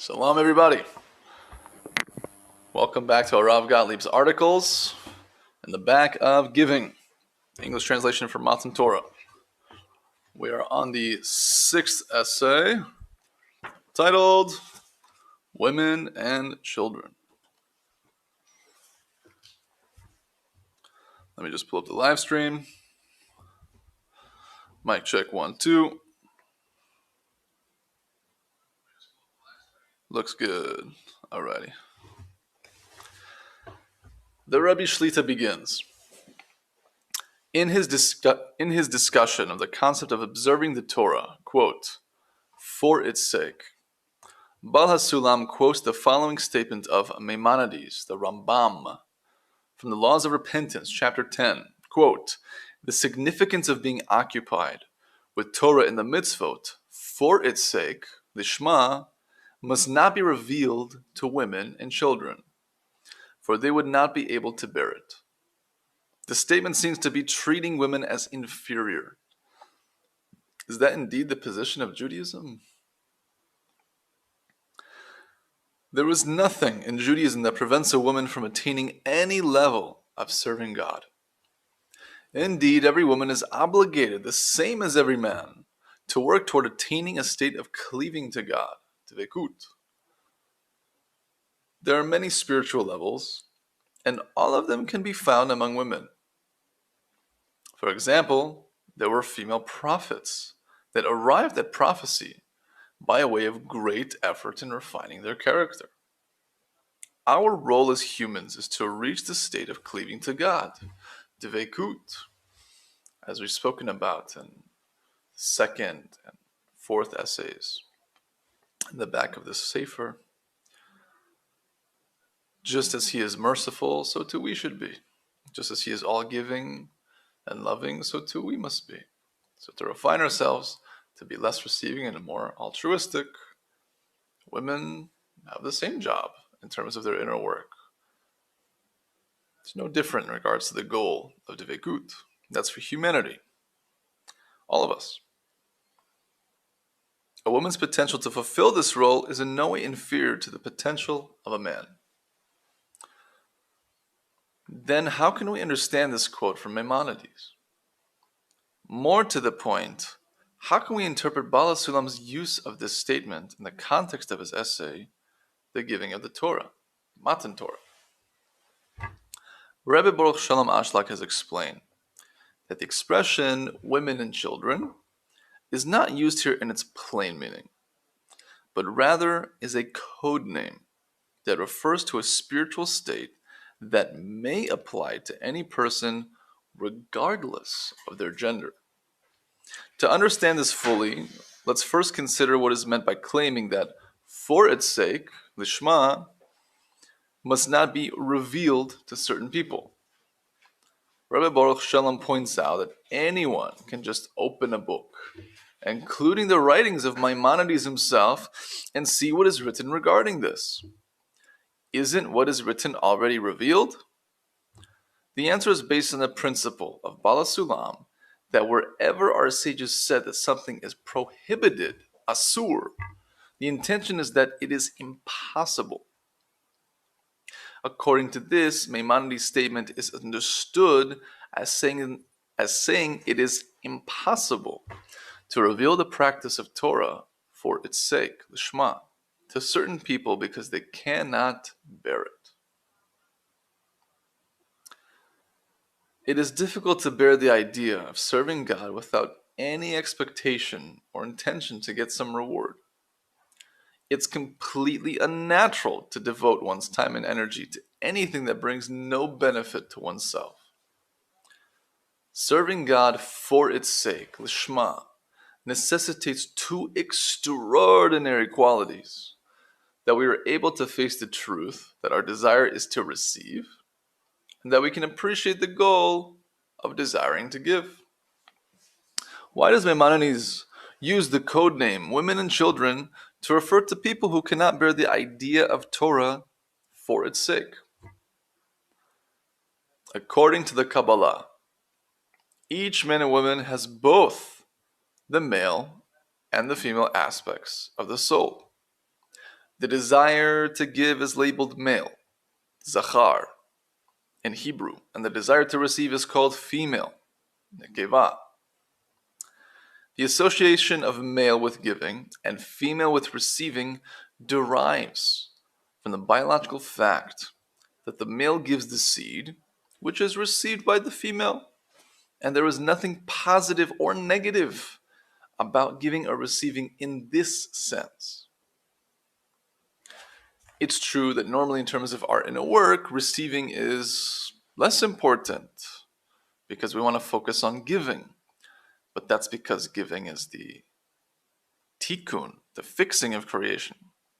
Shalom, everybody. Welcome back to Rav Gottlieb's articles in the back of Giving, English translation for Matan Torah. We are on the sixth essay titled Women and Children. Let me just pull up the live stream. Mic check 1, 2. Looks good. Alrighty. The Rebbe Shlita begins. In his discussion of the concept of observing the Torah, quote, for its sake, Baal HaSulam quotes the following statement of Maimonides, the Rambam, from the Laws of Repentance, chapter 10, quote, the significance of being occupied with Torah in the mitzvot for its sake, the Shema, must not be revealed to women and children, for they would not be able to bear it. The statement seems to be treating women as inferior. Is that indeed the position of Judaism? There is nothing in Judaism that prevents a woman from attaining any level of serving God. Indeed, every woman is obligated, the same as every man, to work toward attaining a state of cleaving to God, dvekut. There are many spiritual levels, and all of them can be found among women. For example, there were female prophets that arrived at prophecy by way of great effort in refining their character. Our role as humans is to reach the state of cleaving to God, dvekut, as we've spoken about in the second and fourth essays in the back of this sefer. Just as he is merciful, so too we should be. Just as he is all-giving and loving, so too we must be. So to refine ourselves, to be less receiving and more altruistic, women have the same job in terms of their inner work. It's no different in regards to the goal of dvekut. That's for humanity. All of us. A woman's potential to fulfill this role is in no way inferior to the potential of a man. Then how can we understand this quote from Maimonides? More to the point, how can we interpret Baal HaSulam's use of this statement in the context of his essay, The Giving of the Torah, Matan Torah? Rebbe Baruch Shalom Ashlak has explained that the expression women and children is not used here in its plain meaning, but rather is a code name that refers to a spiritual state that may apply to any person regardless of their gender. To understand this fully, let's first consider what is meant by claiming that for its sake, the Shema must not be revealed to certain people. Rabbi Baruch Shalom points out that anyone can just open a book, including the writings of Maimonides himself, and see what is written regarding this. Isn't what is written already revealed? The answer is based on the principle of Baal HaSulam that wherever our sages said that something is prohibited, asur, the intention is that it is impossible. According to this, Maimonides' statement is understood as saying it is impossible to reveal the practice of Torah for its sake, the Shema, to certain people because they cannot bear it. It is difficult to bear the idea of serving God without any expectation or intention to get some reward. It's completely unnatural to devote one's time and energy to anything that brings no benefit to oneself. Serving God for its sake, lishma, necessitates two extraordinary qualities: that we are able to face the truth that our desire is to receive, and that we can appreciate the goal of desiring to give. Why does Maimonides use the code name women and children to refer to people who cannot bear the idea of Torah for its sake? According to the Kabbalah, each man and woman has both the male and the female aspects of the soul. The desire to give is labeled male, zachar, in Hebrew, and the desire to receive is called female, nekeva. The association of male with giving and female with receiving derives from the biological fact that the male gives the seed, which is received by the female, and there is nothing positive or negative about giving or receiving in this sense. It's true that normally in terms of art and work, receiving is less important because we want to focus on giving. But that's because giving is the tikkun, the fixing of creation,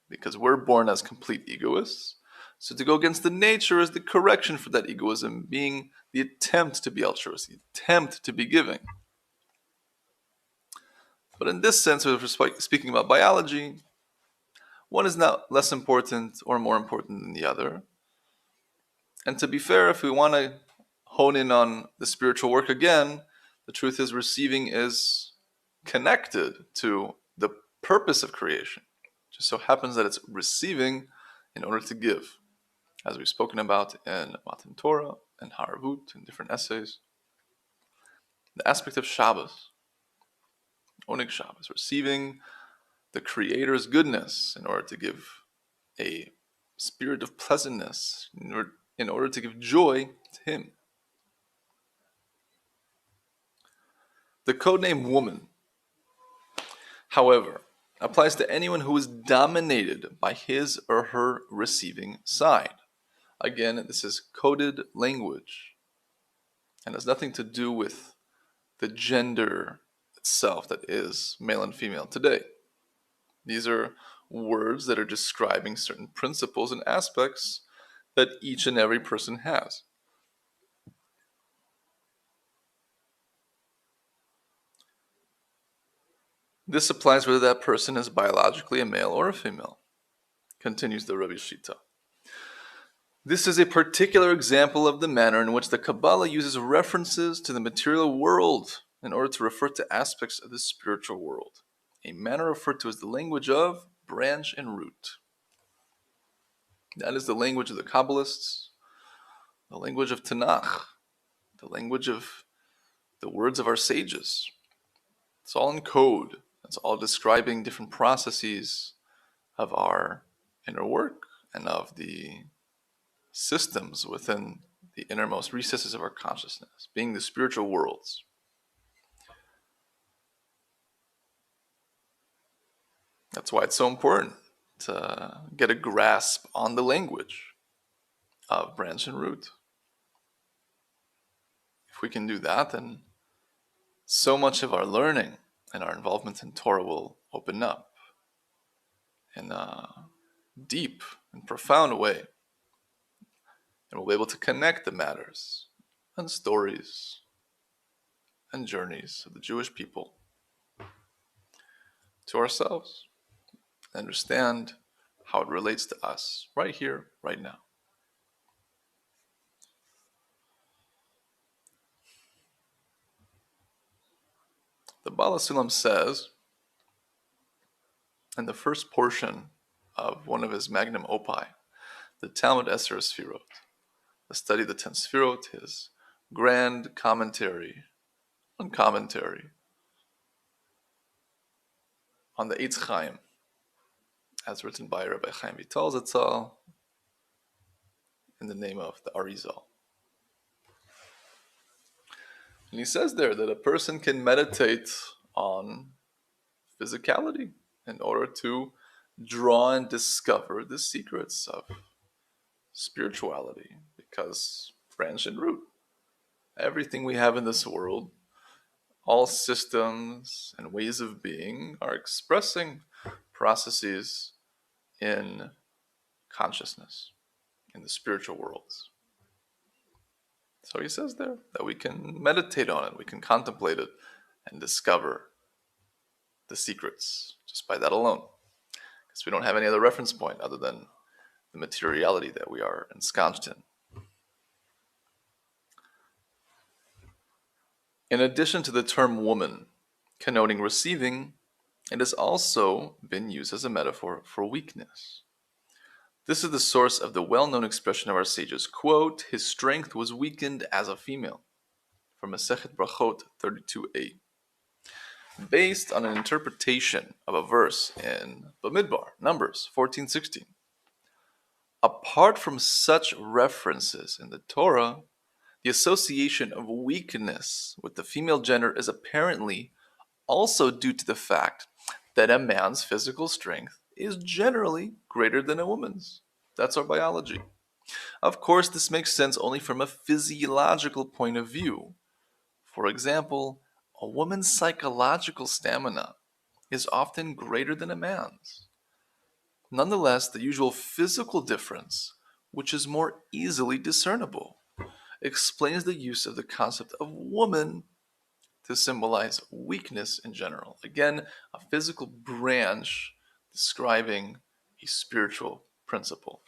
because we're born as complete egoists. So to go against the nature is the correction for that egoism, being the attempt to be altruistic, the attempt to be giving. But in this sense, if we're speaking about biology, one is not less important or more important than the other. And to be fair, if we want to hone in on the spiritual work again, the truth is receiving is connected to the purpose of creation. It just so happens that it's receiving in order to give, as we've spoken about in Matan Torah and Haravut in different essays. The aspect of Shabbos, Oneg Shabbos, receiving the Creator's goodness in order to give a spirit of pleasantness, in order to give joy to Him. The codename woman, however, applies to anyone who is dominated by his or her receiving side. Again, this is coded language and has nothing to do with the gender itself that is male and female today. These are words that are describing certain principles and aspects that each and every person has. This applies whether that person is biologically a male or a female, continues the Rabbi Shita. This is a particular example of the manner in which the Kabbalah uses references to the material world in order to refer to aspects of the spiritual world, a manner referred to as the language of branch and root. That is the language of the Kabbalists, the language of Tanakh, the language of the words of our sages. It's all in code. It's all describing different processes of our inner work and of the systems within the innermost recesses of our consciousness, being the spiritual worlds. That's why it's so important to get a grasp on the language of branch and root. If we can do that, then so much of our learning and our involvement in Torah will open up in a deep and profound way. And we'll be able to connect the matters and stories and journeys of the Jewish people to ourselves, and understand how it relates to us right here, right now. The Baal HaSulam says in the first portion of one of his magnum opus, the Talmud Eser Sfirot, the study of the 10 Sfirot, his grand commentary on the Eitz Chaim, as written by Rabbi Chaim Vital Zatzal in the name of the Arizal. And he says there that a person can meditate on physicality in order to draw and discover the secrets of spirituality, because branch and root, everything we have in this world, all systems and ways of being are expressing processes in consciousness, in the spiritual worlds. So he says there that we can meditate on it, we can contemplate it, and discover the secrets just by that alone. Because we don't have any other reference point other than the materiality that we are ensconced in. In addition to the term woman connoting receiving, it has also been used as a metaphor for weakness. This is the source of the well-known expression of our sages, quote, his strength was weakened as a female, from Masechet Brachot 32a, based on an interpretation of a verse in Bamidbar, Numbers 14:16. Apart from such references in the Torah, the association of weakness with the female gender is apparently also due to the fact that a man's physical strength is generally greater than a woman's. That's our biology. Of course, this makes sense only from a physiological point of view. For example, a woman's psychological stamina is often greater than a man's. Nonetheless, the usual physical difference, which is more easily discernible, explains the use of the concept of woman to symbolize weakness in general. Again, a physical branch describing a spiritual principle.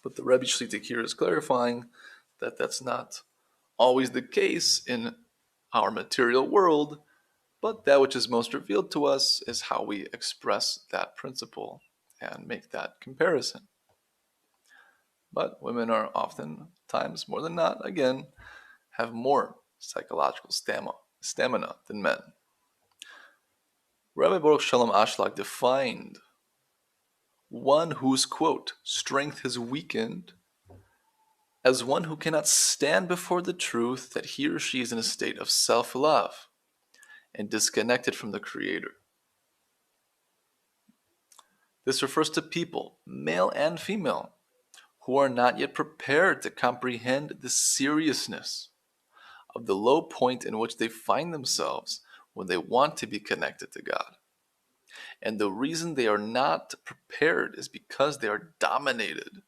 But the Rebbe Shlitik here is clarifying that that's not always the case in our material world, but that which is most revealed to us is how we express that principle and make that comparison. But women are often times more than not, again, have more psychological stamina than men. Rabbi Baruch Shalom Ashlag defined one whose, quote, strength is weakened as one who cannot stand before the truth that he or she is in a state of self-love and disconnected from the Creator. This refers to people, male and female, who are not yet prepared to comprehend the seriousness of the low point in which they find themselves when they want to be connected to God. And the reason they are not prepared is because they are dominated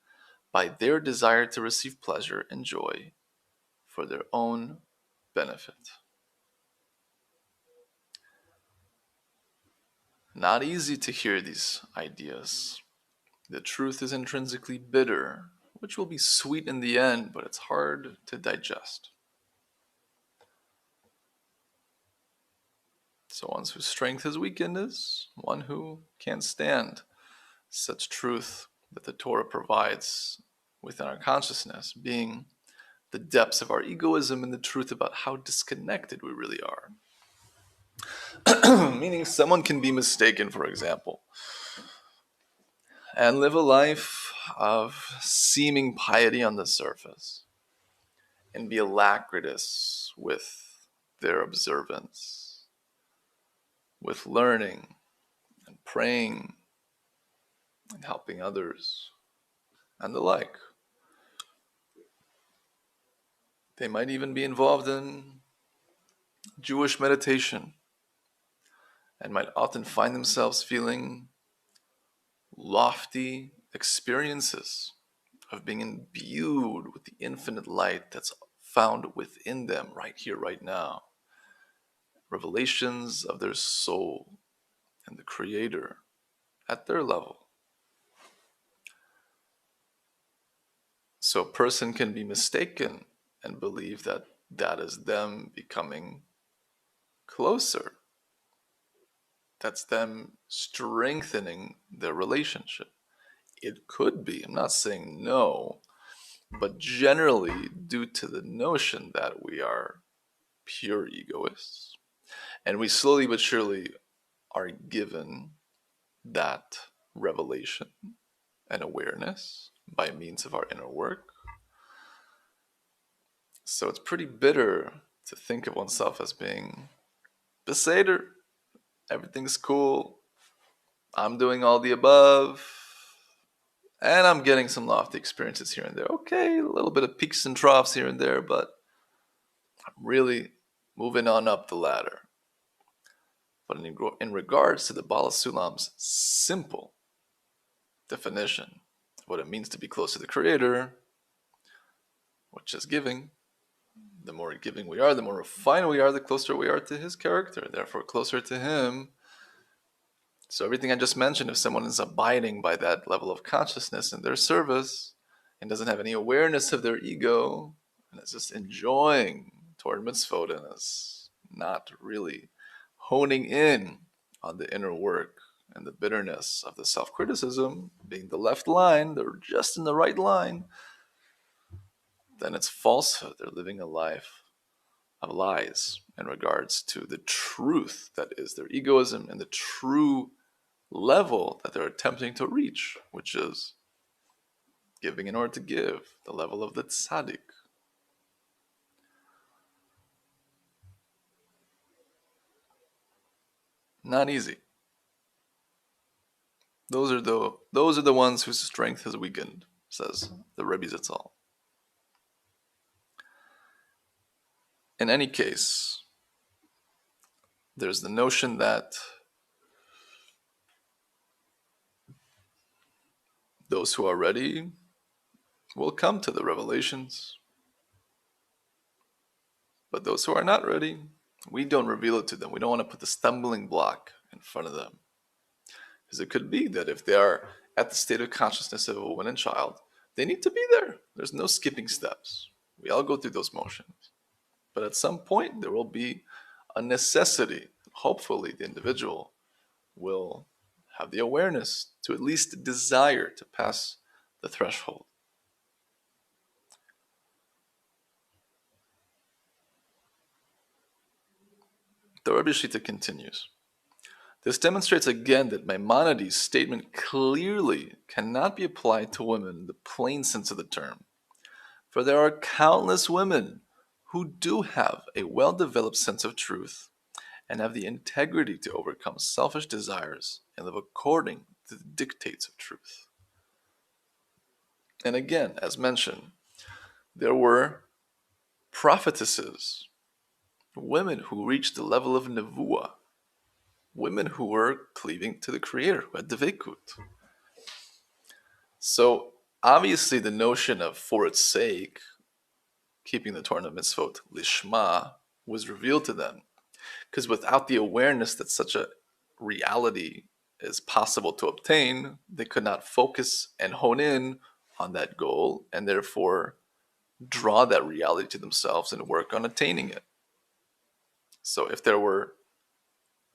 by their desire to receive pleasure and joy for their own benefit. Not easy to hear these ideas. The truth is intrinsically bitter, which will be sweet in the end, but it's hard to digest. So one whose strength is weakened is one who can't stand such truth that the Torah provides within our consciousness, being the depths of our egoism and the truth about how disconnected we really are. Meaning someone can be mistaken, for example, and live a life of seeming piety on the surface and be alacritous with their observance, with learning and praying and helping others and the like. They might even be involved in Jewish meditation and might often find themselves feeling lofty experiences of being imbued with the infinite light that's found within them right here, right now. Revelations of their soul and the Creator at their level. So a person can be mistaken and believe that that is them becoming closer. That's them strengthening their relationship. It could be, I'm not saying no, but generally due to the notion that we are pure egoists, and we slowly but surely are given that revelation and awareness by means of our inner work. So it's pretty bitter to think of oneself as being Beseder. Everything's cool. I'm doing all the above. And I'm getting some lofty experiences here and there. Okay, a little bit of peaks and troughs here and there, but I'm really moving on up the ladder. But in regards to the Bala Sulam's simple definition of what it means to be close to the Creator, which is giving, the more giving we are, the more refined we are, the closer we are to His character, therefore closer to Him. So everything I just mentioned, if someone is abiding by that level of consciousness in their service and doesn't have any awareness of their ego and is just enjoying Torah mitzvot and is not really honing in on the inner work and the bitterness of the self-criticism being the left line, they're just in the right line, then it's falsehood. They're living a life of lies in regards to the truth that is their egoism and the true level that they're attempting to reach, which is giving in order to give, the level of the tzaddik. Not easy. Those are the ones whose strength is weakened, says the Rebbe Zatzal. In any case, there's the notion that those who are ready will come to the revelations, but those who are not ready, we don't reveal it to them. We don't want to put the stumbling block in front of them. Because it could be that if they are at the state of consciousness of a woman and child, they need to be there. There's no skipping steps. We all go through those motions. But at some point, there will be a necessity. Hopefully, the individual will have the awareness to at least desire to pass the threshold. The Rebbe Shita continues. This demonstrates again that Maimonides' statement clearly cannot be applied to women in the plain sense of the term. For there are countless women who do have a well-developed sense of truth and have the integrity to overcome selfish desires and live according to the dictates of truth. And again, as mentioned, there were prophetesses, women who reached the level of nevuah, women who were cleaving to the Creator, who had devekut. So obviously the notion of for its sake, keeping the Torah mitzvot lishma, was revealed to them. Because without the awareness that such a reality is possible to obtain, they could not focus and hone in on that goal and therefore draw that reality to themselves and work on attaining it. So if there were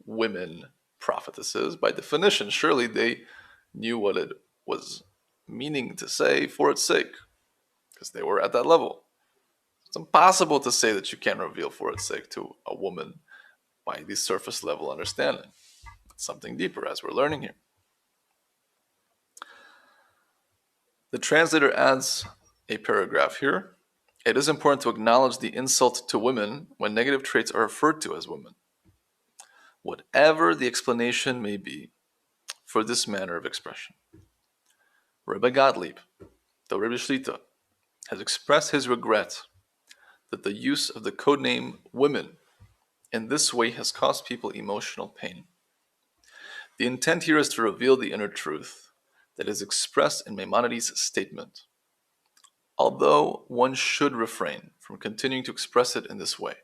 women prophetesses, by definition, surely they knew what it was meaning to say for its sake, because they were at that level. It's impossible to say that you can't reveal for its sake to a woman by the surface level understanding. It's something deeper, as we're learning here. The translator adds a paragraph here. It is important to acknowledge the insult to women when negative traits are referred to as women, whatever the explanation may be for this manner of expression. Rebbe Gottlieb, the Rebbe Shlita, has expressed his regret that the use of the codename women in this way has caused people emotional pain. The intent here is to reveal the inner truth that is expressed in Maimonides' statement, although one should refrain from continuing to express it in this way.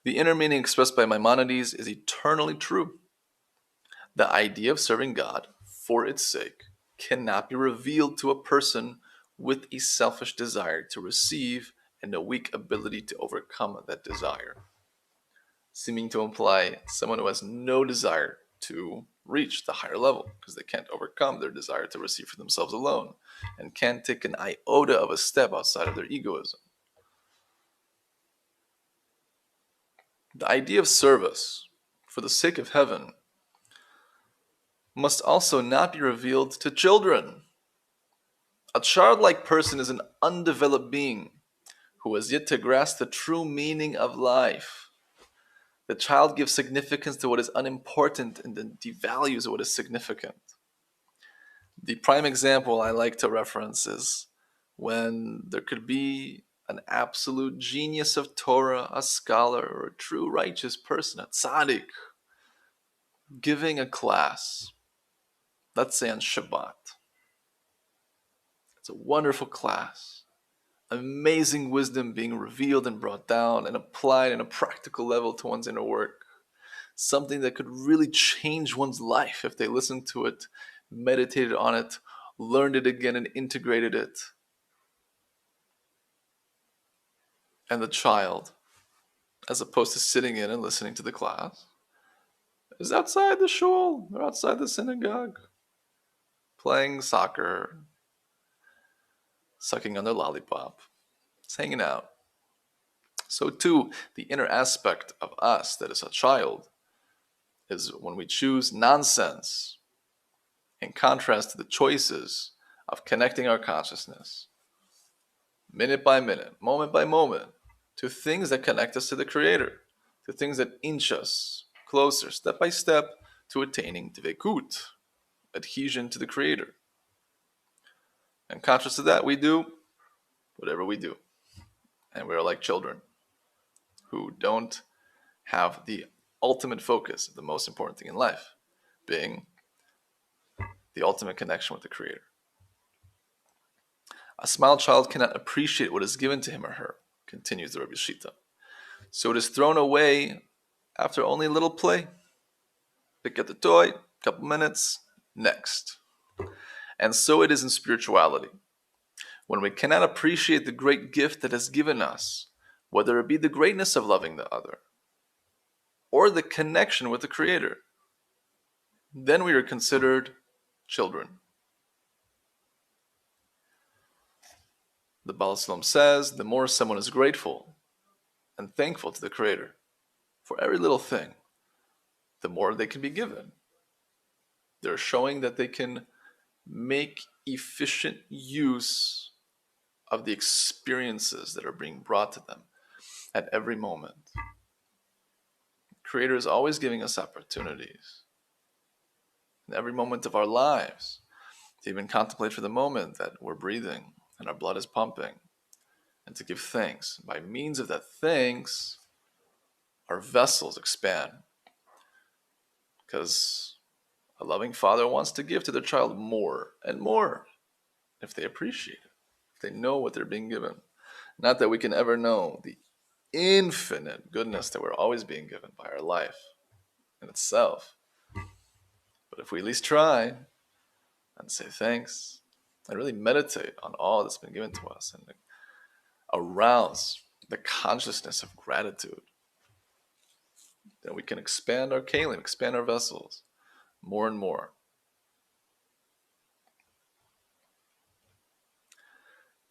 The inner meaning expressed by Maimonides is eternally true. The idea of serving God for its sake cannot be revealed to a person with a selfish desire to receive and a weak ability to overcome that desire, seeming to imply someone who has no desire to reach the higher level because they can't overcome their desire to receive for themselves alone and can't take an iota of a step outside of their egoism. The idea of service for the sake of heaven must also not be revealed to children. A childlike person is an undeveloped being who has yet to grasp the true meaning of life. The child gives significance to what is unimportant and then devalues what is significant. The prime example I like to reference is when there could be an absolute genius of Torah, a scholar, or a true righteous person, a tzaddik, giving a class, let's say on Shabbat. It's a wonderful class. Amazing wisdom being revealed and brought down and applied in a practical level to one's inner work. Something that could really change one's life if they listened to it, meditated on it, learned it again, and integrated it. And the child, as opposed to sitting in and listening to the class, is outside the shul or outside the synagogue, playing soccer, sucking on their lollipop. It's hanging out. So too, the inner aspect of us that is a child is when we choose nonsense in contrast to the choices of connecting our consciousness, minute by minute, moment by moment, to things that connect us to the Creator, to things that inch us closer, step by step, to attaining dvekut, adhesion to the Creator. And contrast to that, we do whatever we do. And we are like children who don't have the ultimate focus, the most important thing in life, being the ultimate connection with the Creator. A small child cannot appreciate what is given to him or her, continues the Rabbi Shita. So it is thrown away after only a little play. Pick up the toy, couple minutes, next. And so it is in spirituality. When we cannot appreciate the great gift that is given us, whether it be the greatness of loving the other, or the connection with the Creator, then we are considered children. The Baal Shalom says, the more someone is grateful and thankful to the Creator for every little thing, the more they can be given. They're showing that they can make efficient use of the experiences that are being brought to them at every moment. The Creator is always giving us opportunities in every moment of our lives to even contemplate for the moment that we're breathing and our blood is pumping, and to give thanks. By means of that thanks, our vessels expand, because a loving father wants to give to their child more and more if they appreciate it, if they know what they're being given. Not that we can ever know the infinite goodness that we're always being given by our life in itself, but if we at least try and say thanks and really meditate on all that's been given to us and arouse the consciousness of gratitude, then we can expand our kalim, expand our vessels more and more.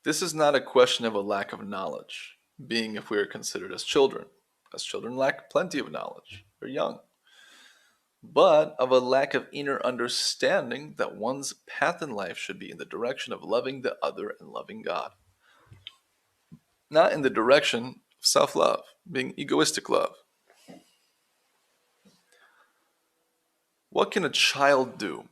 This is not a question of a lack of knowledge, being if we are considered as children. As children lack plenty of knowledge, they're young, but of a lack of inner understanding that one's path in life should be in the direction of loving the other and loving God. Not in the direction of self-love, being egoistic love. What can a child do?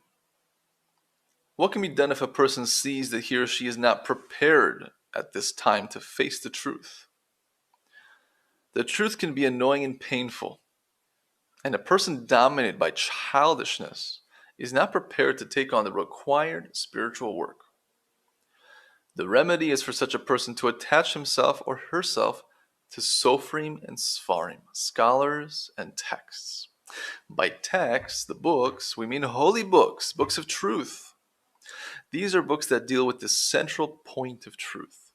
What can be done if a person sees that he or she is not prepared at this time to face the truth? The truth can be annoying and painful, and a person dominated by childishness is not prepared to take on the required spiritual work. The remedy is for such a person to attach himself or herself to Sofrim and Sfarim, scholars and texts. By texts, the books, we mean holy books, books of truth. These are books that deal with the central point of truth,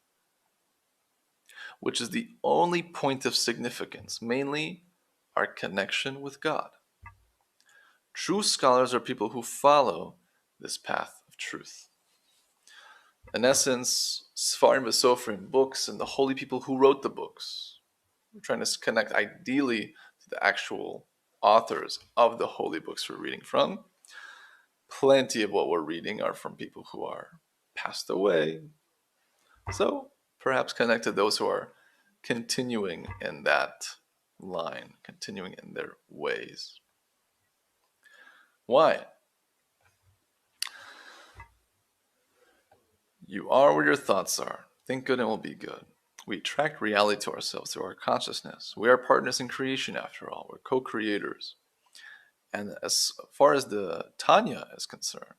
which is the only point of significance, mainly our connection with God. True scholars are people who follow this path of truth. In essence, Sfarim v'Sofrim, books, and the holy people who wrote the books. We're trying to connect ideally to the actual authors of the holy books we're reading from. Plenty of what we're reading are from people who are passed away. So perhaps connect to those who are continuing in that line, continuing in their ways. Why? You are where your thoughts are. Think good and it will be good. We attract reality to ourselves through our consciousness. We are partners in creation after all. We're co-creators. And as far as the Tanya is concerned,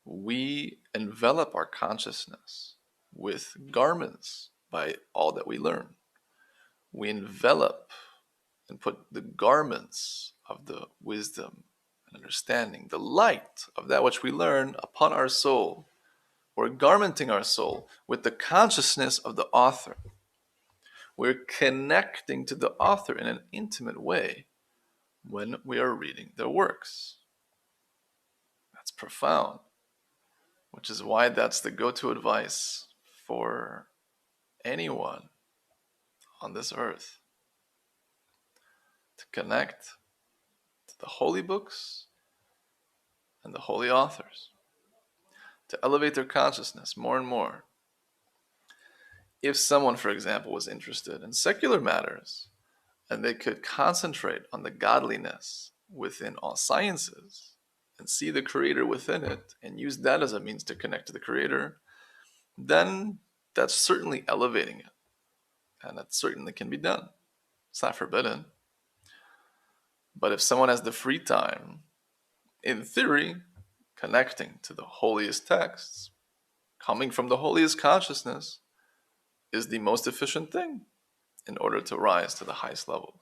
we envelop our consciousness with garments by all that we learn. We envelop and put the garments of the wisdom and understanding, the light of that which we learn upon our soul. We're garmenting our soul with the consciousness of the author. We're connecting to the author in an intimate way when we are reading their works. That's profound, which is why that's the go-to advice for anyone on this earth, to connect to the holy books and the holy authors, to elevate their consciousness more and more. If someone, for example, was interested in secular matters and they could concentrate on the godliness within all sciences and see the Creator within it and use that as a means to connect to the Creator, then that's certainly elevating it. And that certainly can be done. It's not forbidden. But if someone has the free time, in theory, connecting to the holiest texts, coming from the holiest consciousness, is the most efficient thing in order to rise to the highest levels.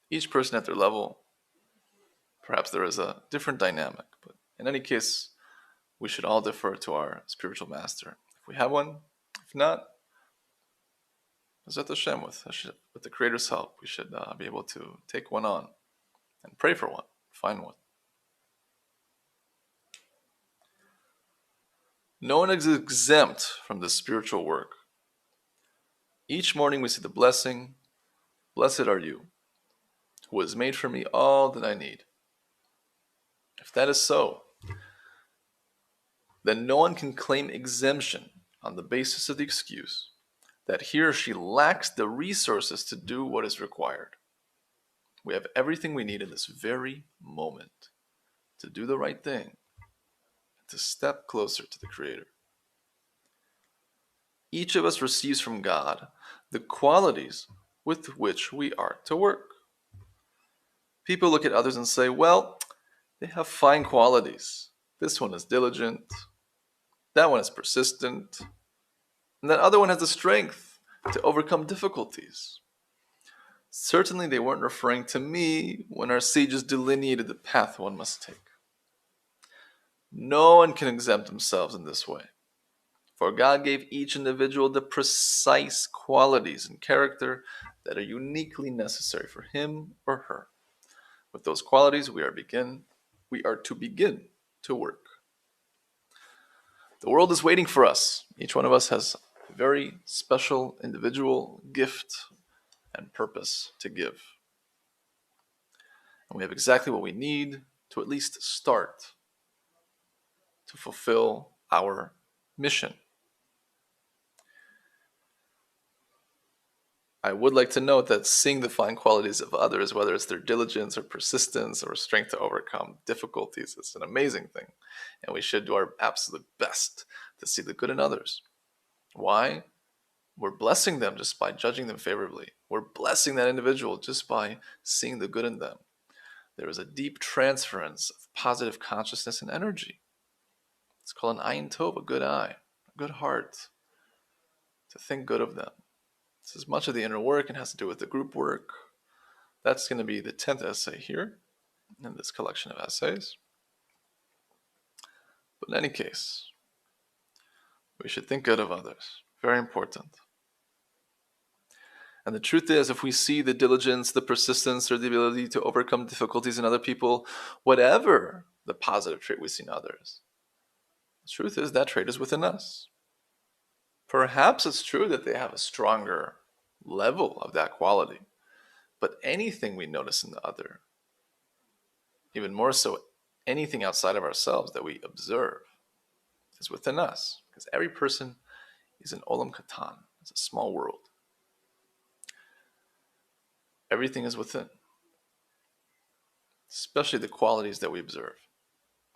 Each person at their level, perhaps there is a different dynamic, but in any case, we should all defer to our spiritual master. If we have one, if not, Bezrat Hashem, with the Creator's help, we should be able to take one on and pray for one, find one. No one is exempt from this spiritual work. Each morning we see the blessing, "Blessed are you, who has made for me all that I need." If that is so, then no one can claim exemption on the basis of the excuse that he or she lacks the resources to do what is required. We have everything we need in this very moment to do the right thing, to step closer to the Creator. Each of us receives from God the qualities with which we are to work. People look at others and say, well, they have fine qualities. This one is diligent, that one is persistent, and that other one has the strength to overcome difficulties. Certainly they weren't referring to me when our sages delineated the path one must take. No one can exempt themselves in this way, for God gave each individual the precise qualities and character that are uniquely necessary for him or her. With those qualities, we are to begin to work. The world is waiting for us. Each one of us has a very special individual gift and purpose to give. And we have exactly what we need to at least start to fulfill our mission. I would like to note that seeing the fine qualities of others, whether it's their diligence or persistence or strength to overcome difficulties, is an amazing thing. And we should do our absolute best to see the good in others. Why? We're blessing them just by judging them favorably. We're blessing that individual just by seeing the good in them. There is a deep transference of positive consciousness and energy. It's called an ayin tov, a good eye, a good heart, to think good of them. This is much of the inner work and has to do with the group work. That's going to be the 10th essay here in this collection of essays. But in any case, we should think good of others. Very important. And the truth is, if we see the diligence, the persistence, or the ability to overcome difficulties in other people, whatever the positive trait we see in others, the truth is that trait is within us. Perhaps it's true that they have a stronger level of that quality, but anything we notice in the other, even more so anything outside of ourselves that we observe, is within us, because every person is an olam katan. It's a small world. Everything is within, especially the qualities that we observe.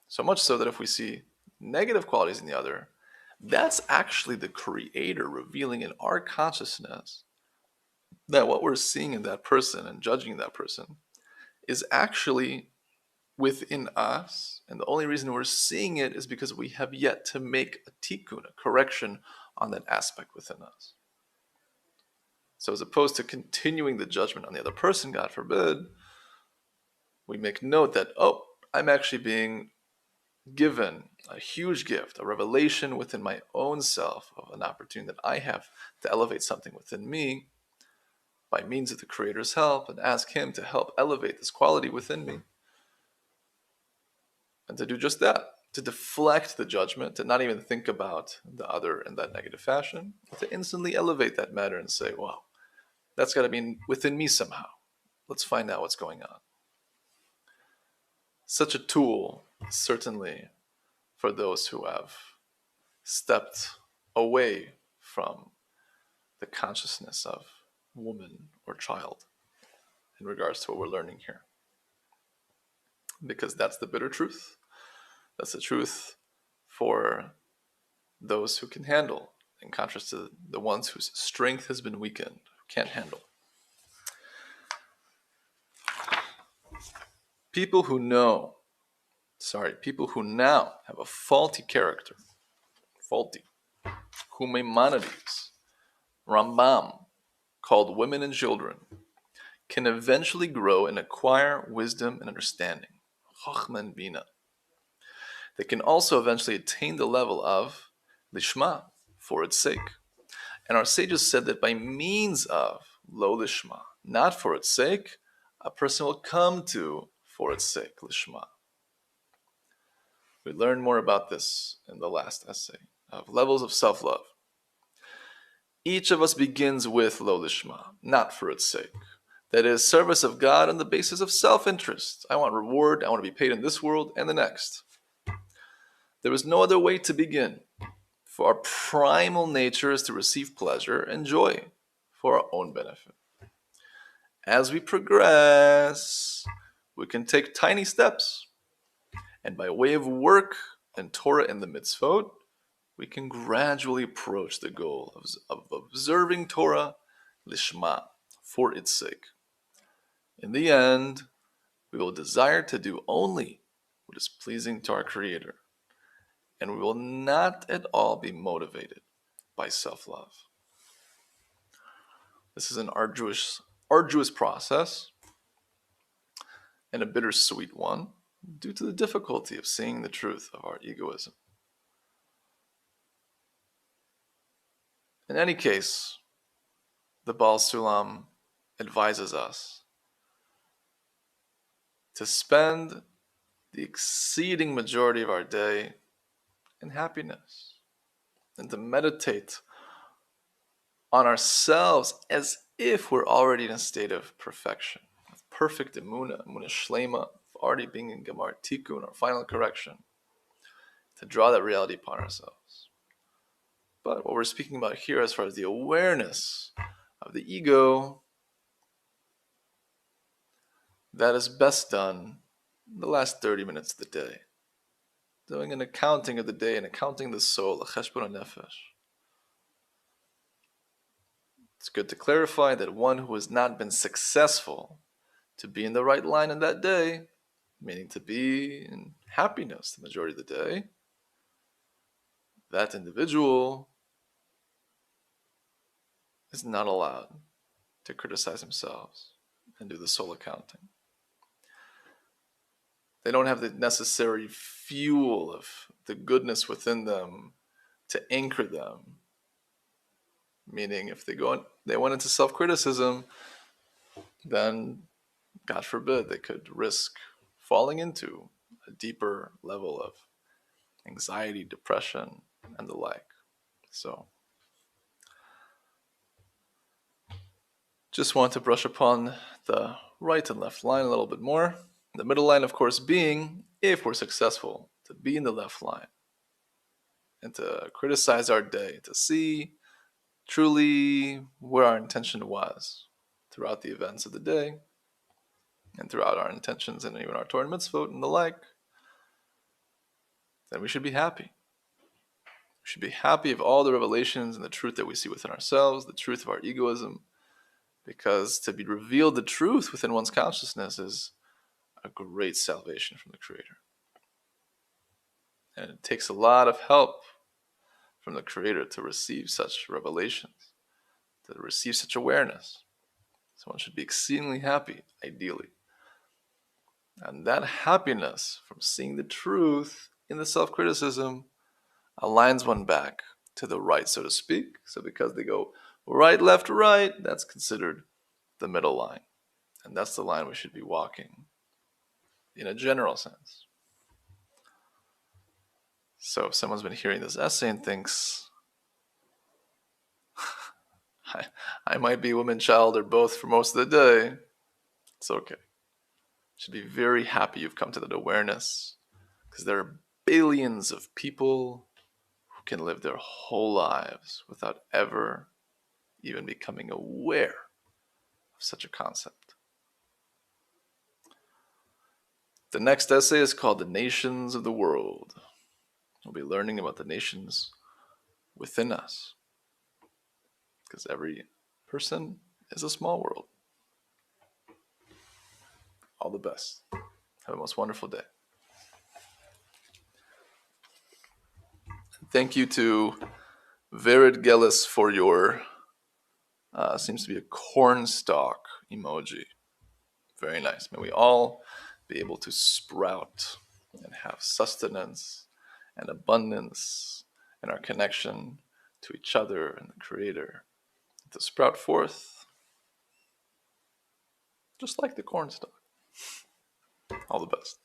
So much so that if we see negative qualities in the other, that's actually the Creator revealing in our consciousness that what we're seeing in that person and judging that person is actually within us. And the only reason we're seeing it is because we have yet to make a tikkun, a correction on that aspect within us. So as opposed to continuing the judgment on the other person, God forbid, we make note that, oh, I'm actually being given a huge gift, a revelation within my own self of an opportunity that I have to elevate something within me. by means of the Creator's help and ask Him to help elevate this quality within me. And to do just that, to deflect the judgment, to not even think about the other in that negative fashion, to instantly elevate that matter and say, wow, that's got to be within me somehow. Let's find out what's going on. Such a tool, certainly, for those who have stepped away from the consciousness of woman or child in regards to what we're learning here. Because that's the bitter truth. That's the truth for those who can handle, in contrast to the ones whose strength has been weakened, who can't handle. People who now have a faulty character, whom Maimonides, Rambam, called women and children, can eventually grow and acquire wisdom and understanding, Chochmah and Bina. They can also eventually attain the level of Lishma, for its sake. And our sages said that by means of Lo Lishma, not for its sake, a person will come to for its sake, Lishma. We learned more about this in the last essay of levels of self-love. Each of us begins with Lo Lishma, not for its sake. That is, service of God on the basis of self-interest. I want reward, I want to be paid in this world and the next. There is no other way to begin, for our primal nature is to receive pleasure and joy for our own benefit. As we progress, we can take tiny steps, and by way of work and Torah and the mitzvot, we can gradually approach the goal of observing Torah lishma, for its sake. In the end, we will desire to do only what is pleasing to our Creator, and we will not at all be motivated by self-love. This is an arduous process and a bittersweet one due to the difficulty of seeing the truth of our egoism. In any case, the Baal Sulam advises us to spend the exceeding majority of our day in happiness and to meditate on ourselves as if we're already in a state of perfection, with perfect emunah shlema, already being in Gemar Tikkun, our final correction, to draw that reality upon ourselves. But what we're speaking about here, as far as the awareness of the ego, that is best done in the last 30 minutes of the day, doing an accounting of the day and accounting the soul, a cheshbon nefesh. It's good to clarify that one who has not been successful to be in the right line in that day, meaning to be in happiness the majority of the day, that individual is not allowed to criticize themselves and do the soul accounting. They don't have the necessary fuel of the goodness within them to anchor them. Meaning, if they went into self-criticism, then, God forbid, they could risk falling into a deeper level of anxiety, depression, and the like. So, just want to brush upon the right and left line a little bit more. The middle line, of course, being, if we're successful, to be in the left line and to criticize our day, to see truly where our intention was throughout the events of the day and throughout our intentions and even our Torah and mitzvot and the like, then we should be happy. We should be happy of all the revelations and the truth that we see within ourselves, the truth of our egoism, because to be revealed the truth within one's consciousness is a great salvation from the Creator. And it takes a lot of help from the Creator to receive such revelations, to receive such awareness. So one should be exceedingly happy, ideally. And that happiness from seeing the truth in the self-criticism aligns one back to the right, so to speak. So because they go right, left, right, that's considered the middle line. And that's the line we should be walking in a general sense. So if someone's been hearing this essay and thinks, I might be woman, child, or both for most of the day, it's okay. You should be very happy you've come to that awareness, because there are billions of people who can live their whole lives without ever even becoming aware of such a concept. The next essay is called The Nations of the World. We'll be learning about the nations within us, because every person is a small world. All the best. Have a most wonderful day. Thank you to Verid Gellis for your, seems to be a cornstalk emoji. Very nice. May we all be able to sprout and have sustenance and abundance in our connection to each other and the Creator, to sprout forth just like the cornstalk. All the best.